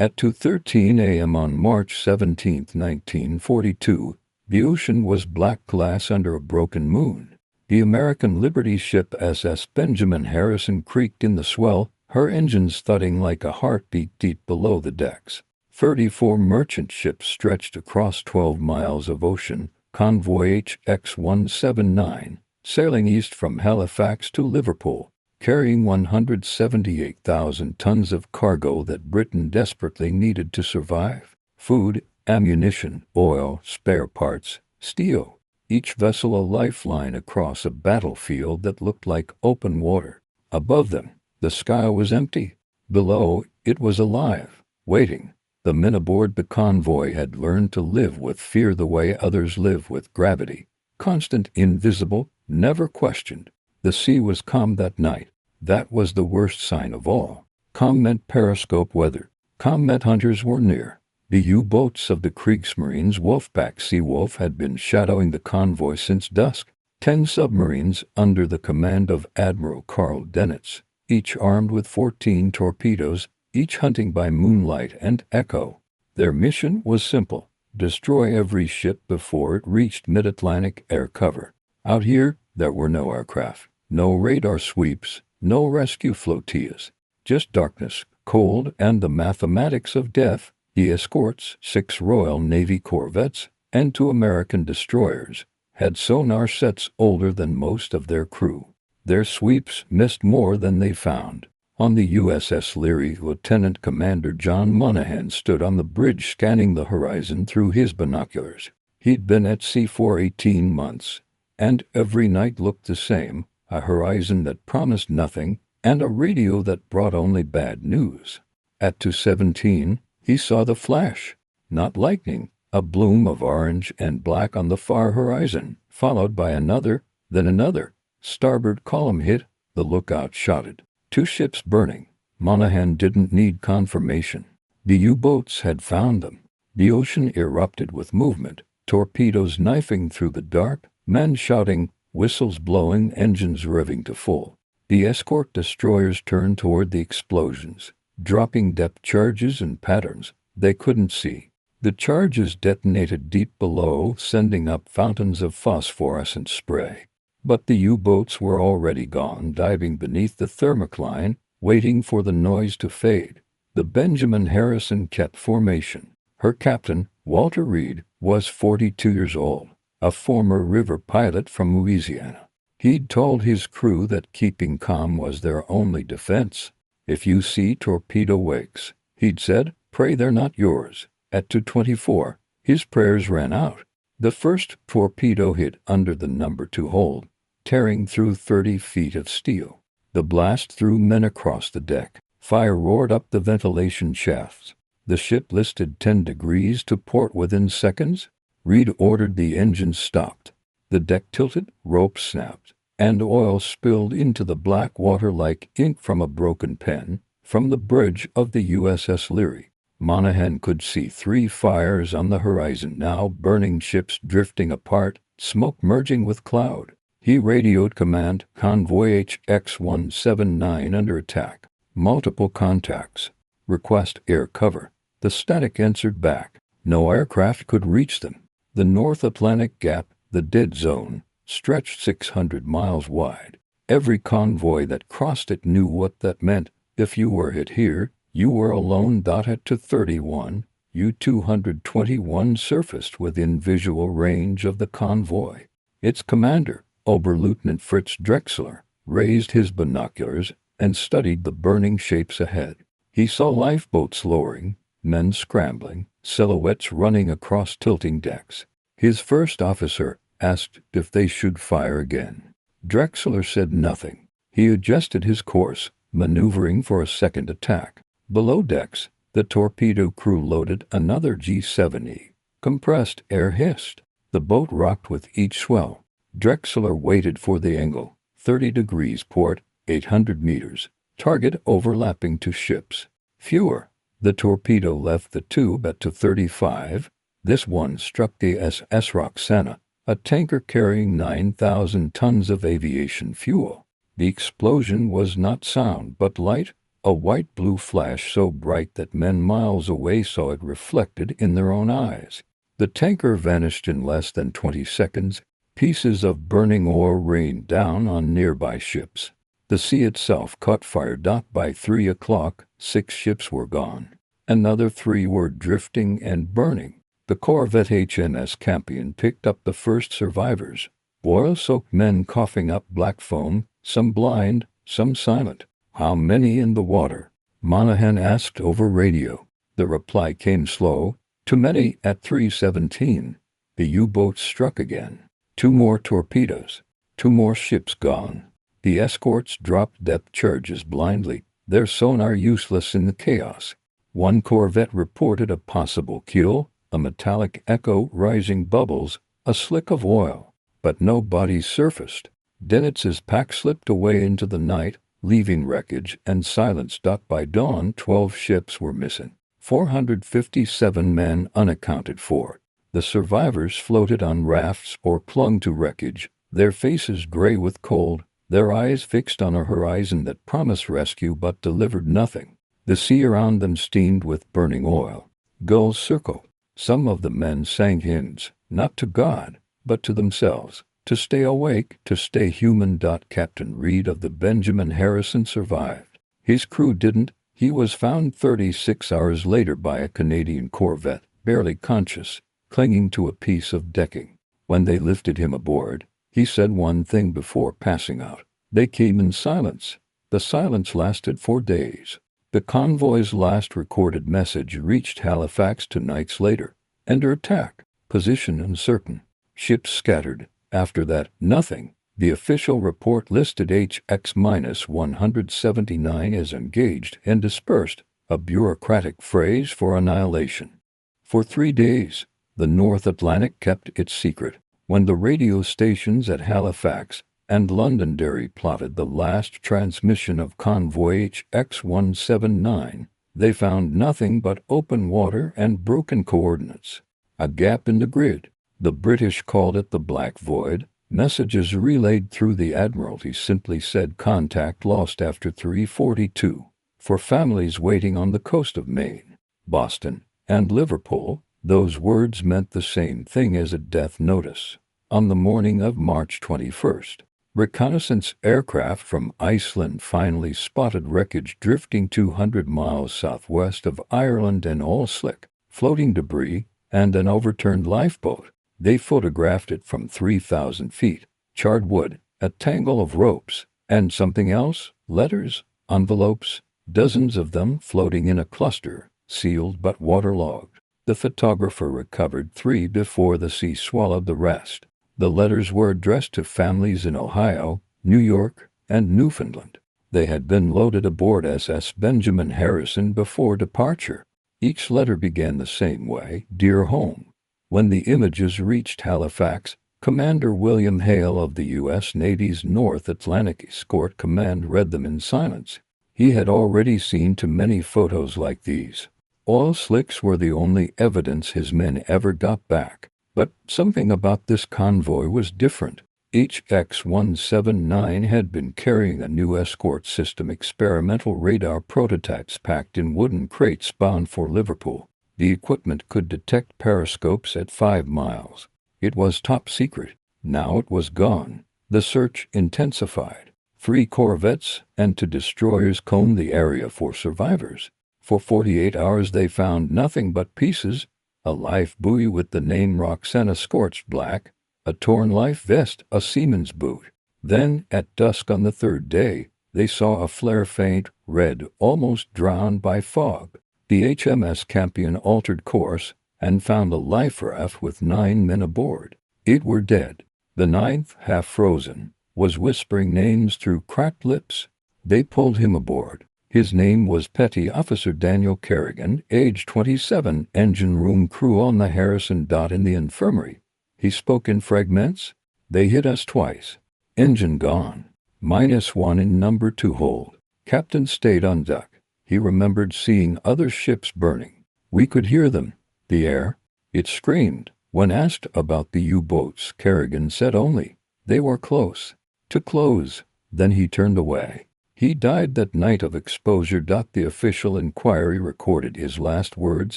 At 2:13 a.m. on March 17, 1942, the ocean was black glass under a broken moon. The American Liberty ship SS Benjamin Harrison creaked in the swell, her engines thudding like a heartbeat deep below the decks. 34 merchant ships stretched across 12 miles of ocean, Convoy HX-179, sailing east from Halifax to Liverpool, carrying 178,000 tons of cargo that Britain desperately needed to survive: food, ammunition, oil, spare parts, steel. Each vessel a lifeline across a battlefield that looked like open water. Above them, the sky was empty. Below, it was alive, waiting. The men aboard the Convoy had learned to live with fear the way others live with gravity. Constant, invisible, never questioned. The sea was calm that night. That was the worst sign of all. Calm meant periscope weather. Calm meant hunters were near. The U-boats of the Kriegsmarine's Wolfpack Seawolf had been shadowing the Convoy since dusk. 10 submarines under the command of Admiral Karl Dönitz, each armed with 14 torpedoes, each hunting by moonlight and echo. Their mission was simple: destroy every ship before it reached mid-Atlantic air cover. Out here, there were no aircraft, no radar sweeps, no rescue flotillas. Just darkness, cold, and the mathematics of death. The escorts, 6 Royal Navy corvettes, and 2 American destroyers, had sonar sets older than most of their crew. Their sweeps missed more than they found. On the USS Leary, Lieutenant Commander John Monahan stood on the bridge scanning the horizon through his binoculars. He'd been at sea for 18 months, and every night looked the same: a horizon that promised nothing, and a radio that brought only bad news. At 2:17, he saw the flash, not lightning, a bloom of orange and black on the far horizon, followed by another, then another. Starboard column hit, the lookout shouted. 2 ships burning. Monahan didn't need confirmation. The U-boats had found them. The ocean erupted with movement, torpedoes knifing through the dark, men shouting, whistles blowing, engines revving to full. The escort destroyers turned toward the explosions, dropping depth charges and patterns they couldn't see. The charges detonated deep below, sending up fountains of phosphorescent spray. But the U-boats were already gone, diving beneath the thermocline, waiting for the noise to fade. The Benjamin Harrison kept formation. Her captain, Walter Reed, was 42 years old, a former river pilot from Louisiana. He'd told his crew that keeping calm was their only defense. "If you see torpedo wakes," he'd said, "pray they're not yours." At 2:24, his prayers ran out. The first torpedo hit under the number 2 hold, tearing through 30 feet of steel. The blast threw men across the deck. Fire roared up the ventilation shafts. The ship listed 10 degrees to port within seconds. Reed ordered the engines stopped. The deck tilted, ropes snapped, and oil spilled into the black water like ink from a broken pen. From the bridge of the USS Leary, Monahan could see 3 fires on the horizon now, burning ships drifting apart, smoke merging with cloud. He radioed command: "Convoy HX-179 under attack. Multiple contacts. Request air cover." The static answered back. No aircraft could reach them. The North Atlantic Gap, the dead zone, stretched 600 miles wide. Every convoy that crossed it knew what that meant. If you were hit here, you were alone. At 2:31, U-221 surfaced within visual range of the convoy. Its commander, Oberleutnant Fritz Drexler, raised his binoculars and studied the burning shapes ahead. He saw lifeboats lowering, men scrambling, silhouettes running across tilting decks. His first officer asked if they should fire again. Drexler said nothing. He adjusted his course, maneuvering for a second attack. Below decks, the torpedo crew loaded another G-7E. Compressed air hissed. The boat rocked with each swell. Drexler waited for the angle. 30 degrees port, 800 meters. Target overlapping 2 ships. Fewer. The torpedo left the tube at 2:35. This one struck the SS Roxana, a tanker carrying 9,000 tons of aviation fuel. The explosion was not sound but light, A white-blue flash so bright that men miles away saw it reflected in their own eyes. The tanker vanished in less than 20 seconds. Pieces of burning ore rained down on nearby ships. The sea itself caught fire. By 3 o'clock, 6 ships were gone. Another 3 were drifting and burning. The corvette HMS Campion picked up the first survivors. Oil-soaked men coughing up black foam, some blind, some silent. "How many in the water?" Monahan asked over radio. The reply came slow, "Too many." At 3:17, the U-boats struck again. 2 more torpedoes. 2 more ships gone. The escorts dropped depth charges blindly, their sonar useless in the chaos. 1 corvette reported a possible kill, a metallic echo, rising bubbles, a slick of oil. But no bodies surfaced. Dennett's pack slipped away into the night, leaving wreckage and silence. By dawn, 12 ships were missing. 457 men unaccounted for. The survivors floated on rafts or clung to wreckage, their faces gray with cold, their eyes fixed on a horizon that promised rescue but delivered nothing. The sea around them steamed with burning oil. Gulls circled. Some of the men sang hymns, not to God, but to themselves, to stay awake, to stay human. Captain Reed of the Benjamin Harrison survived. His crew didn't. He was found 36 hours later by a Canadian corvette, barely conscious, clinging to a piece of decking. When they lifted him aboard, he said one thing before passing out. They came in silence. The silence lasted 4 days. The convoy's last recorded message reached Halifax 2 nights later. Under attack. Position uncertain. Ships scattered. After that, nothing. The official report listed HX-179 as engaged and dispersed, a bureaucratic phrase for annihilation. For 3 days, the North Atlantic kept its secret. When the radio stations at Halifax and Londonderry plotted the last transmission of Convoy HX-179, they found nothing but open water and broken coordinates. A gap in the grid. The British called it the Black Void. Messages relayed through the Admiralty simply said contact lost after 3:42. For families waiting on the coast of Maine, Boston, and Liverpool, those words meant the same thing as a death notice. On the morning of March 21st, reconnaissance aircraft from Iceland finally spotted wreckage drifting 200 miles southwest of Ireland and all slick, floating debris, and an overturned lifeboat. They photographed it from 3,000 feet. Charred wood, a tangle of ropes, and something else, letters, envelopes, dozens of them floating in a cluster, sealed but waterlogged. The photographer recovered 3 before the sea swallowed the rest. The letters were addressed to families in Ohio, New York, and Newfoundland. They had been loaded aboard SS Benjamin Harrison before departure. Each letter began the same way, "Dear Home." When the images reached Halifax, Commander William Hale of the U.S. Navy's North Atlantic Escort Command read them in silence. He had already seen too many photos like these. Oil slicks were the only evidence his men ever got back. But something about this convoy was different. HX-179 had been carrying a new escort system, experimental radar prototypes packed in wooden crates bound for Liverpool. The equipment could detect periscopes at 5 miles. It was top secret. Now it was gone. The search intensified. 3 corvettes and 2 destroyers combed the area for survivors. For 48 hours they found nothing but pieces: a life buoy with the name Roxana scorched black, a torn life vest, a seaman's boot. Then, at dusk on the 3rd day, they saw a flare faint red, almost drowned by fog. The HMS Campion altered course and found a life raft with 9 men aboard. 8 were dead. The 9th, half frozen, was whispering names through cracked lips. They pulled him aboard. His name was Petty Officer Daniel Kerrigan, age 27, engine room crew on the Harrison. In the infirmary, he spoke in fragments. "They hit us twice. Engine gone. -1 in number 2 hold. Captain stayed on deck. He remembered seeing other ships burning. We could hear them. The air. It screamed." When asked about the U-boats, Kerrigan said only, "They were close. Too close." Then he turned away. He died that night of exposure. The official inquiry recorded his last words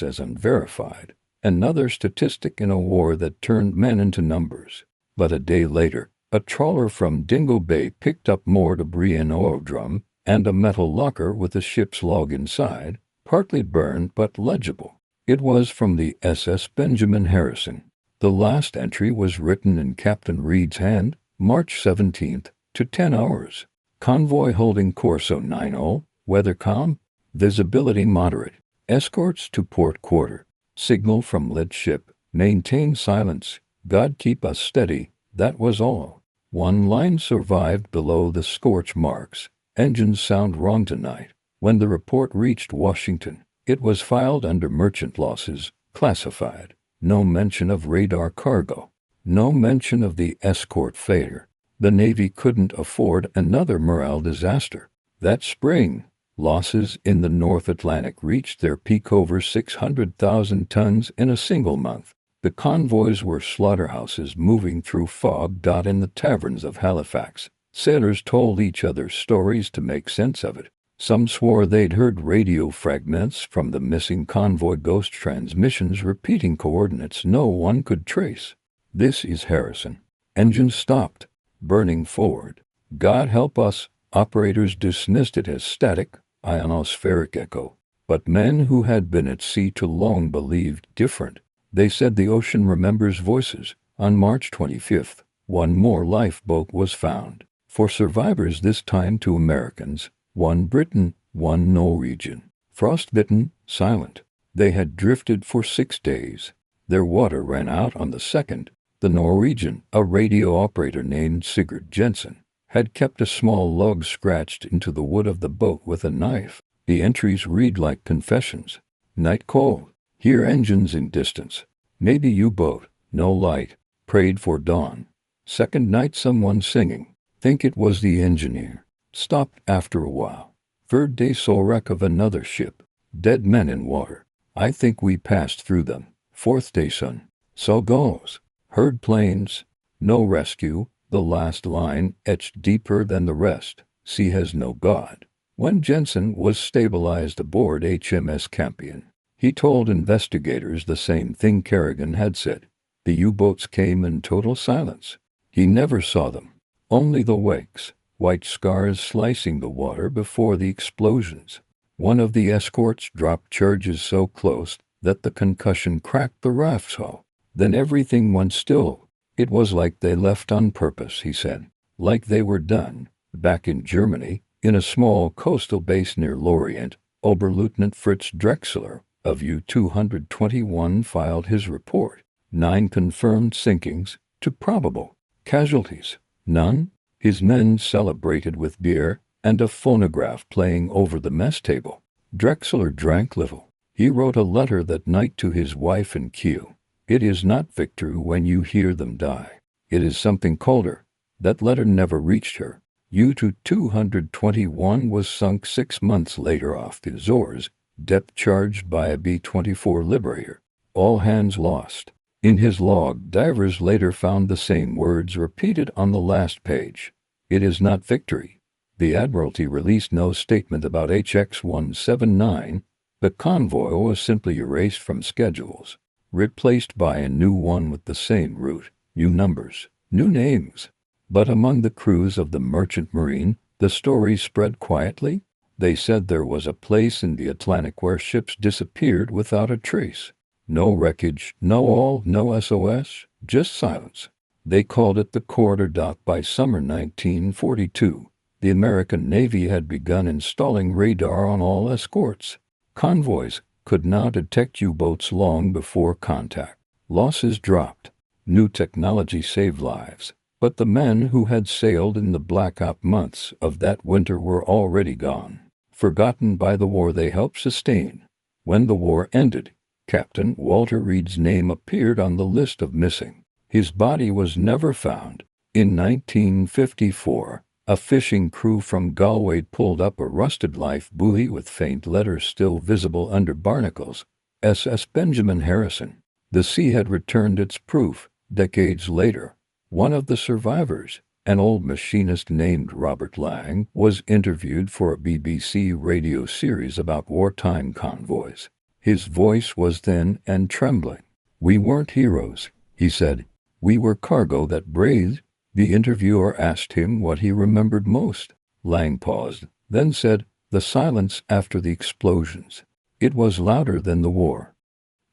as unverified, another statistic in a war that turned men into numbers. But a day later, a trawler from Dingo Bay picked up more debris, an oil drum, and a metal locker with the ship's log inside, partly burned but legible. It was from the SS Benjamin Harrison. The last entry was written in Captain Reed's hand, March 17th, to 10 hours. Convoy holding course 090, weather calm, visibility moderate, escorts to port quarter. Signal from lead ship, maintain silence, God keep us steady, that was all. One line survived below the scorch marks, engines sound wrong tonight. When the report reached Washington, it was filed under merchant losses, classified. No mention of radar cargo. No mention of the escort failure. The Navy couldn't afford another morale disaster. That spring, losses in the North Atlantic reached their peak, over 600,000 tons in a single month. The convoys were slaughterhouses moving through fog. In the taverns of Halifax, sailors told each other stories to make sense of it. Some swore they'd heard radio fragments from the missing convoy, ghost transmissions repeating coordinates no one could trace. This is Harrison. Engines stopped, burning forward. God help us. Operators dismissed it as static, ionospheric echo. But men who had been at sea too long believed different. They said the ocean remembers voices. On March 25th, one more lifeboat was found. 4 survivors, this time 2 Americans, 1 Briton, 1 Norwegian. Frostbitten, silent. They had drifted for 6 days. Their water ran out on the 2nd. The Norwegian, a radio operator named Sigurd Jensen, had kept a small log scratched into the wood of the boat with a knife. The entries read like confessions. Night cold. Hear engines in distance. Maybe U-boat. No light. Prayed for dawn. Second night, someone singing. Think it was the engineer. Stopped after a while. Third day, saw wreck of another ship. Dead men in water. I think we passed through them. Fourth day, sun. Saw gulls. Heard planes. No rescue. The last line, etched deeper than the rest. Sea has no God. When Jensen was stabilized aboard HMS Campion, he told investigators the same thing Kerrigan had said. The U-boats came in total silence. He never saw them. Only the wakes, white scars slicing the water before the explosions. One of the escorts dropped charges so close that the concussion cracked the raft's hull. Then everything went still. It was like they left on purpose, he said. Like they were done. Back in Germany, in a small coastal base near Lorient, Oberleutnant Fritz Drexler of U-221 filed his report. 9 confirmed sinkings, 2 probable. Casualties, none. His men celebrated with beer and a phonograph playing over the mess table. Drexler drank little. He wrote a letter that night to his wife in Kiel. It is not victory when you hear them die. It is something colder. That letter never reached her. U-221 was sunk 6 months later off the Azores, depth charged by a B-24 Liberator. All hands lost. In his log, divers later found the same words repeated on the last page. It is not victory. The Admiralty released no statement about HX-179. The convoy was simply erased from schedules, replaced by a new one with the same route, new numbers, new names. But among the crews of the Merchant Marine, the story spread quietly. They said there was a place in the Atlantic where ships disappeared without a trace. No wreckage, no all, no SOS, just silence. They called it the Corridor. By summer 1942, the American Navy had begun installing radar on all escorts. Convoys could now detect U-boats long before contact. Losses dropped. New technology saved lives. But the men who had sailed in the blackout months of that winter were already gone, forgotten by the war they helped sustain. When the war ended, Captain Walter Reed's name appeared on the list of missing. His body was never found. In 1954, a fishing crew from Galway pulled up a rusted life buoy with faint letters still visible under barnacles. SS Benjamin Harrison. The sea had returned its proof. Decades later, one of the survivors, An old machinist named Robert Lang was interviewed for a BBC radio series about wartime convoys. His voice was thin and trembling. "We weren't heroes," he said. "We were cargo that breathed." The interviewer asked him what he remembered most. Lang paused, then said, "The silence after the explosions. It was louder than the war."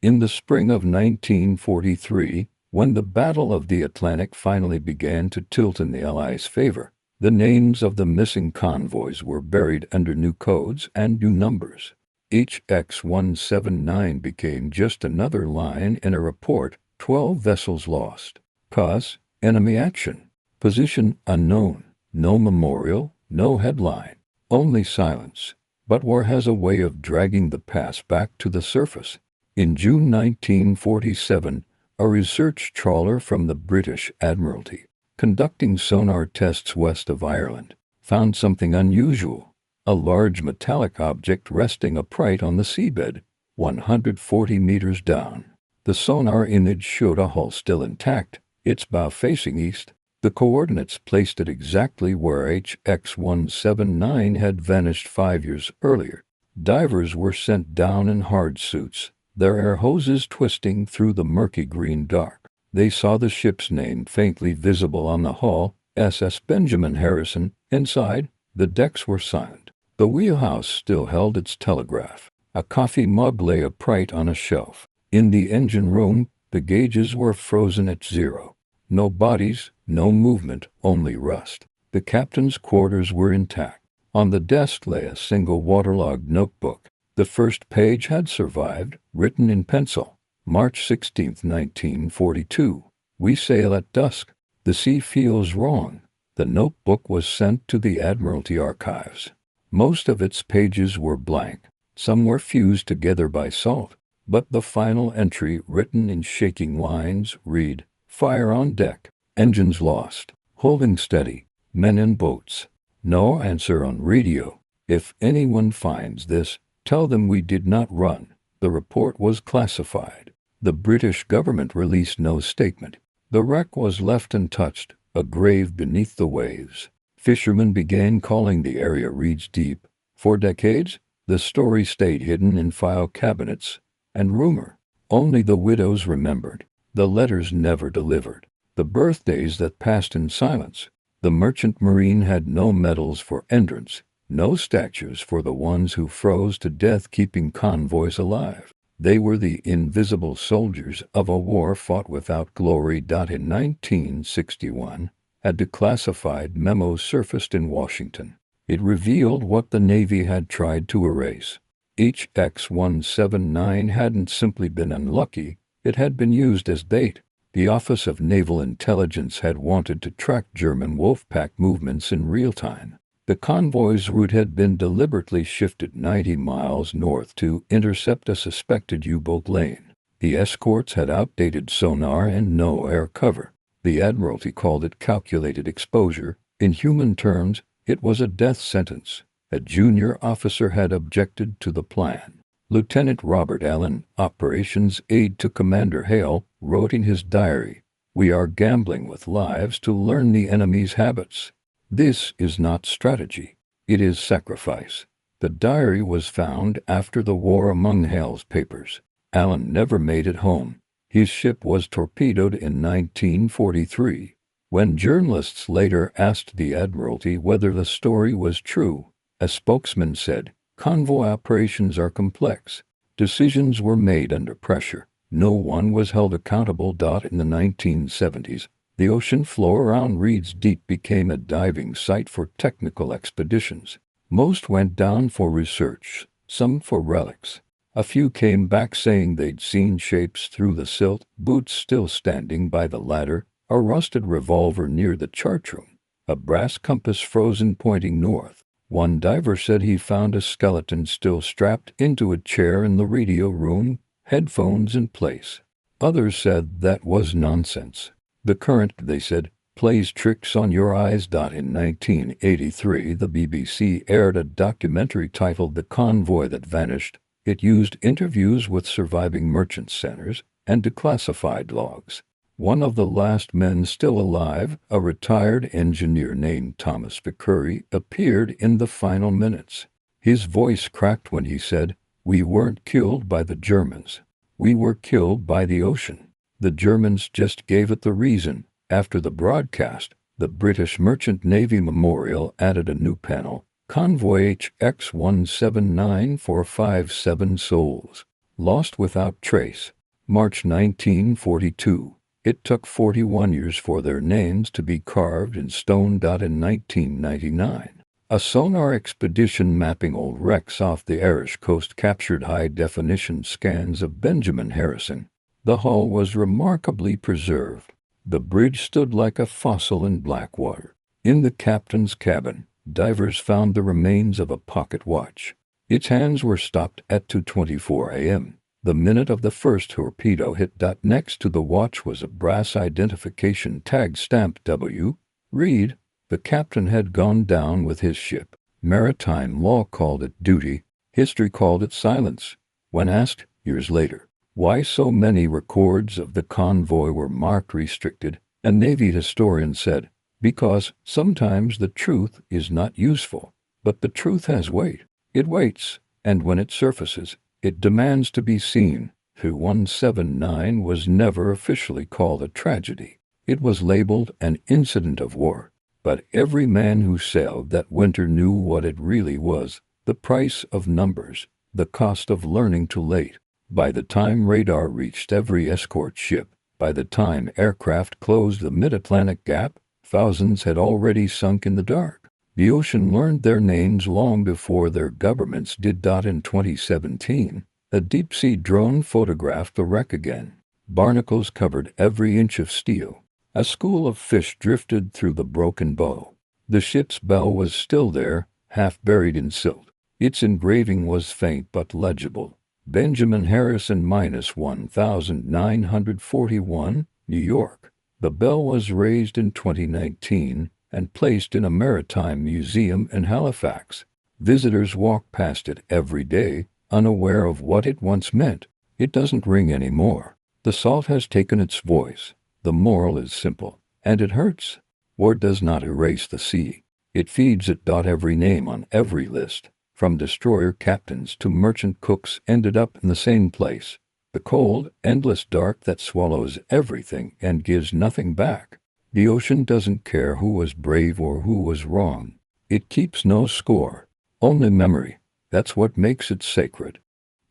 In the spring of 1943, when the Battle of the Atlantic finally began to tilt in the Allies' favor, the names of the missing convoys were buried under new codes and new numbers. HX-179 became just another line in a report: 12 vessels lost. Cause: enemy action. Position: unknown. No memorial, no headline, only silence. But war has a way of dragging the past back to the surface. In June 1947, a research trawler from the British Admiralty, conducting sonar tests west of Ireland, found something unusual: a large metallic object resting upright on the seabed, 140 meters down. The sonar image showed a hull still intact, its bow facing east. The coordinates placed it exactly where HX-179 had vanished 5 years earlier. Divers were sent down in hard suits, their air hoses twisting through the murky green dark. They saw the ship's name faintly visible on the hull, SS Benjamin Harrison. Inside, the decks were silent. The wheelhouse still held its telegraph. A coffee mug lay upright on a shelf. In the engine room, the gauges were frozen at 0. No bodies, no movement, only rust. The captain's quarters were intact. On the desk lay a single waterlogged notebook. The first page had survived, written in pencil. March 16, 1942. "We sail at dusk. The sea feels wrong." The notebook was sent to the Admiralty archives. Most of its pages were blank. Some were fused together by salt. But the final entry, written in shaking lines, read: "Fire on deck. Engines lost. Holding steady. Men in boats. No answer on radio. If anyone finds this, tell them we did not run." The report was classified. The British government released no statement. The wreck was left untouched, a grave beneath the waves. Fishermen began calling the area Reed's Deep. For decades, the story stayed hidden in file cabinets and rumor. Only the widows remembered. The letters never delivered. The birthdays that passed in silence. The merchant marine had no medals for entrance, no statues for the ones who froze to death keeping convoys alive. They were the invisible soldiers of a war fought without glory. In 1961, a declassified memo surfaced in Washington. It revealed what the Navy had tried to erase. HX-179 hadn't simply been unlucky, it had been used as bait. The Office of Naval Intelligence had wanted to track German Wolfpack movements in real time. The convoy's route had been deliberately shifted 90 miles north to intercept a suspected U-boat lane. The escorts had outdated sonar and no air cover. The Admiralty called it calculated exposure. In human terms, it was a death sentence. A junior officer had objected to the plan. Lieutenant Robert Allen, operations aide to Commander Hale, wrote in his diary, "We are gambling with lives to learn the enemy's habits. This is not strategy. It is sacrifice." The diary was found after the war among Hale's papers. Allen never made it home. His ship was torpedoed in 1943. When journalists later asked the Admiralty whether the story was true, a spokesman said, "Convoy operations are complex. Decisions were made under pressure. No one was held accountable." In the 1970s, the ocean floor around Reed's Deep became a diving site for technical expeditions. Most went down for research, some for relics. A few came back saying they'd seen shapes through the silt, boots still standing by the ladder, a rusted revolver near the chart room, a brass compass frozen pointing north. One diver said he found a skeleton still strapped into a chair in the radio room, headphones in place. Others said that was nonsense. "The current," they said, "plays tricks on your eyes." In 1983, the BBC aired a documentary titled "The Convoy That Vanished." It used interviews with surviving merchant centers and declassified logs. One of the last men still alive, a retired engineer named Thomas Vickery, appeared in the final minutes. His voice cracked when he said, "We weren't killed by the Germans. We were killed by the ocean. The Germans just gave it the reason." After the broadcast, the British Merchant Navy Memorial added a new panel, Convoy HX-179457 souls, lost without trace. March 1942. It took 41 years for their names to be carved in stone. In 1999, a sonar expedition mapping old wrecks off the Irish coast captured high-definition scans of Benjamin Harrison. The hull was remarkably preserved. The bridge stood like a fossil in black water. In the captain's cabin, divers found the remains of a pocket watch. Its hands were stopped at 2:24 a.m. the minute of the first torpedo hit. Next to the watch was a brass identification tag stamped W. Read. The captain had gone down with his ship. Maritime law called it duty. History called it silence. When asked, years later, why so many records of the convoy were marked restricted, a Navy historian said, "Because sometimes the truth is not useful, but the truth has weight. It waits, and when it surfaces, it demands to be seen." 179 was never officially called a tragedy. It was labeled an incident of war. But every man who sailed that winter knew what it really was, the price of numbers, the cost of learning too late. By the time radar reached every escort ship, by the time aircraft closed the mid-Atlantic gap, thousands had already sunk in the dark. The ocean learned their names long before their governments did. In 2017, a deep-sea drone photographed the wreck again. Barnacles covered every inch of steel. A school of fish drifted through the broken bow. The ship's bell was still there, half buried in silt. Its engraving was faint but legible. Benjamin Harrison -1941, New York. The bell was raised in 2019 and placed in a maritime museum in Halifax. Visitors walk past it every day, unaware of what it once meant. It doesn't ring anymore. The salt has taken its voice. The moral is simple, and it hurts. War does not erase the sea. It feeds it. Every name on every list, from destroyer captains to merchant cooks, ended up in the same place. The cold, endless dark that swallows everything and gives nothing back. The ocean doesn't care who was brave or who was wrong. It keeps no score, only memory. That's what makes it sacred.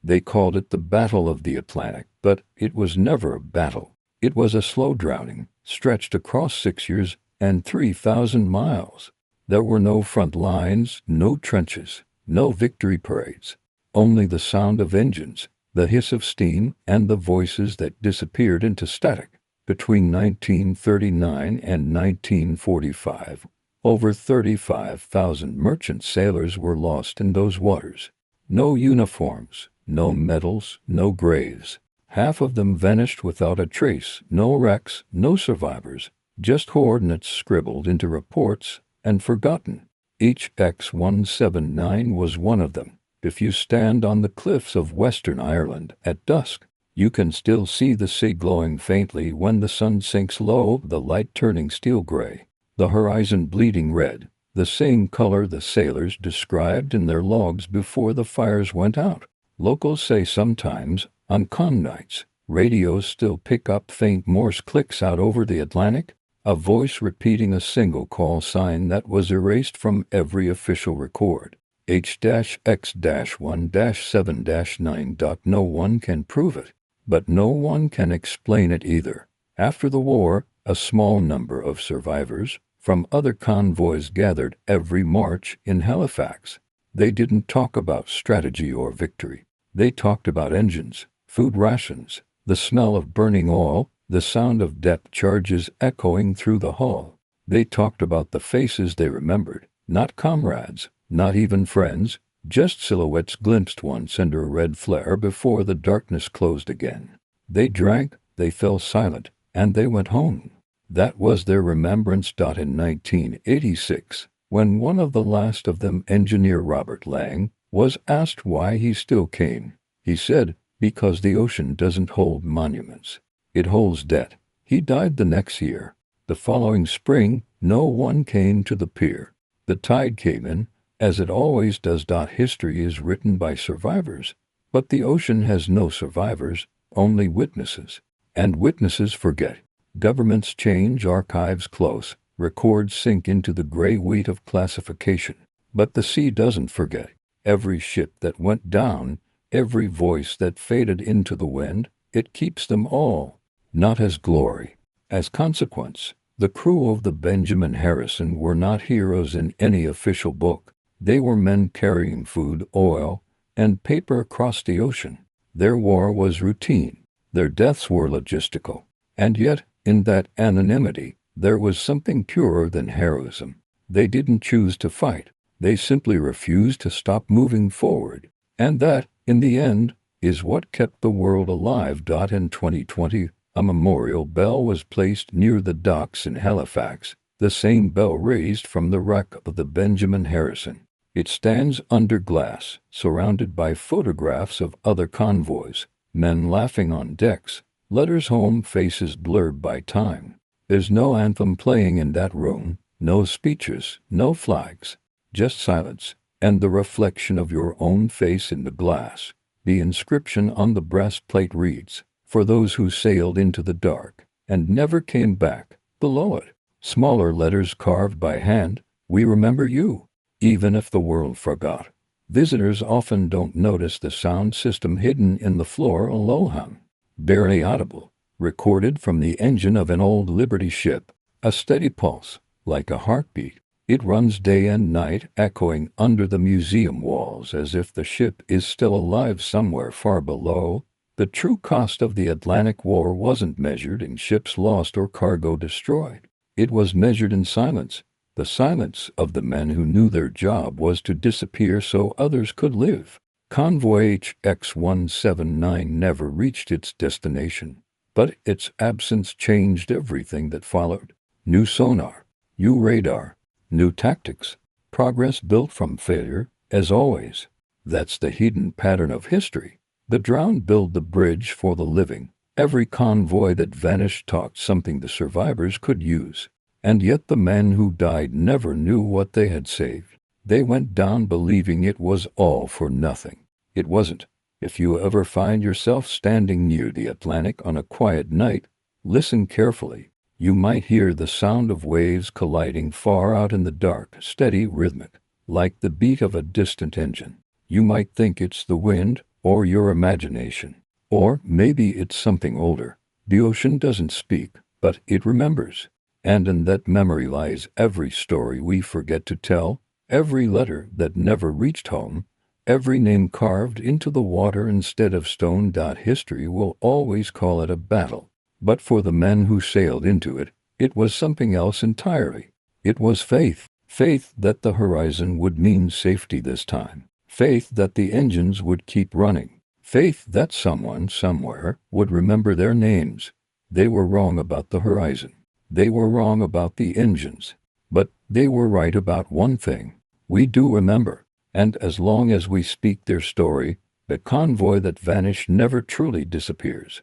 They called it the Battle of the Atlantic, but it was never a battle. It was a slow drowning, stretched across 6 years and 3,000 miles. There were no front lines, no trenches, no victory parades, only the sound of engines, the hiss of steam, and the voices that disappeared into static. Between 1939 and 1945, over 35,000 merchant sailors were lost in those waters. No uniforms, no medals, no graves. Half of them vanished without a trace, no wrecks, no survivors, just coordinates scribbled into reports and forgotten. HX-179 was one of them. If you stand on the cliffs of Western Ireland at dusk, you can still see the sea glowing faintly when the sun sinks low, the light turning steel gray, the horizon bleeding red, the same color the sailors described in their logs before the fires went out. Locals say sometimes, on calm nights, radios still pick up faint Morse clicks out over the Atlantic, a voice repeating a single call sign that was erased from every official record. H-X-1-7-9. No one can prove it, but no one can explain it either. After the war, a small number of survivors from other convoys gathered every March in Halifax. They didn't talk about strategy or victory. They talked about engines, food rations, the smell of burning oil, the sound of depth charges echoing through the hull. They talked about the faces they remembered, not comrades, not even friends, just silhouettes glimpsed once under a red flare before the darkness closed again. They drank, they fell silent, and they went home. That was their remembrance. In 1986, when one of the last of them, engineer Robert Lang, was asked why he still came, he said, "Because the ocean doesn't hold monuments. It holds debt." He died the next year. The following spring, no one came to the pier. The tide came in, as it always does. History is written by survivors, but the ocean has no survivors, only witnesses. And witnesses forget. Governments change, archives close, records sink into the gray weight of classification. But the sea doesn't forget. Every ship that went down, every voice that faded into the wind, it keeps them all, not as glory, as consequence. The crew of the Benjamin Harrison were not heroes in any official book. They were men carrying food, oil, and paper across the ocean. Their war was routine. Their deaths were logistical. And yet, in that anonymity, there was something purer than heroism. They didn't choose to fight. They simply refused to stop moving forward. And that, in the end, is what kept the world alive. In 2020, a memorial bell was placed near the docks in Halifax, the same bell raised from the wreck of the Benjamin Harrison. It stands under glass, surrounded by photographs of other convoys, men laughing on decks, letters home, faces blurred by time. There's no anthem playing in that room, no speeches, no flags, just silence, and the reflection of your own face in the glass. The inscription on the breastplate reads, "For those who sailed into the dark and never came back." Below it, smaller letters carved by hand, "We remember you." Even if the world forgot, visitors often don't notice the sound system hidden in the floor, a low hum, barely audible, recorded from the engine of an old Liberty ship, a steady pulse, like a heartbeat. It runs day and night, echoing under the museum walls as if the ship is still alive somewhere far below. The true cost of the Atlantic War wasn't measured in ships lost or cargo destroyed. It was measured in silence, the silence of the men who knew their job was to disappear so others could live. Convoy HX-179 never reached its destination, but its absence changed everything that followed. New sonar, new radar, new tactics, progress built from failure, as always. That's the hidden pattern of history. The drowned build the bridge for the living. Every convoy that vanished taught something the survivors could use. And yet the men who died never knew what they had saved. They went down believing it was all for nothing. It wasn't. If you ever find yourself standing near the Atlantic on a quiet night, listen carefully. You might hear the sound of waves colliding far out in the dark, steady, rhythmic, like the beat of a distant engine. You might think it's the wind, or your imagination. Or maybe it's something older. The ocean doesn't speak, but it remembers. And in that memory lies every story we forget to tell, every letter that never reached home, every name carved into the water instead of stone. History will always call it a battle. But for the men who sailed into it, it was something else entirely. It was faith. Faith that the horizon would mean safety this time. Faith that the engines would keep running. Faith that someone, somewhere, would remember their names. They were wrong about the horizon. They were wrong about the engines. But they were right about one thing. We do remember. And as long as we speak their story, the convoy that vanished never truly disappears.